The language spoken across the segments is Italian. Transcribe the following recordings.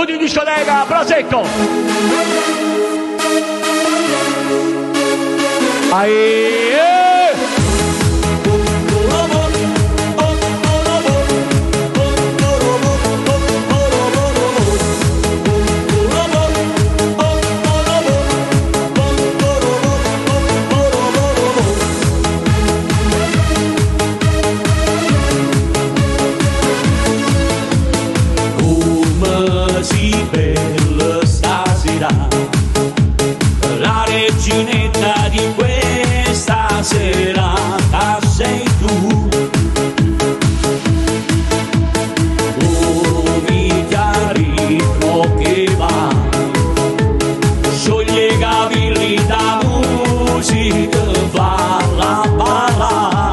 Tutti in discoteca, prosecco! Sì, bella stasera, la reginetta di questa serata sei tu. Vita ritmo che va, scioglie i capelli da musica, fa la balla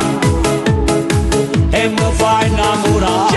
e mi fa innamorare.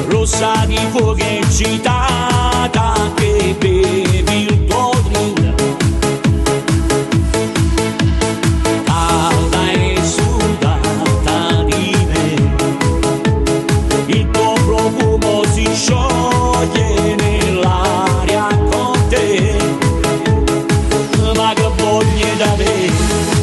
Rossa di fuoco eccitata che bevi il tuo drink, calda e sudata di me, il tuo profumo si scioglie nell'aria con te, ma che voglia da me.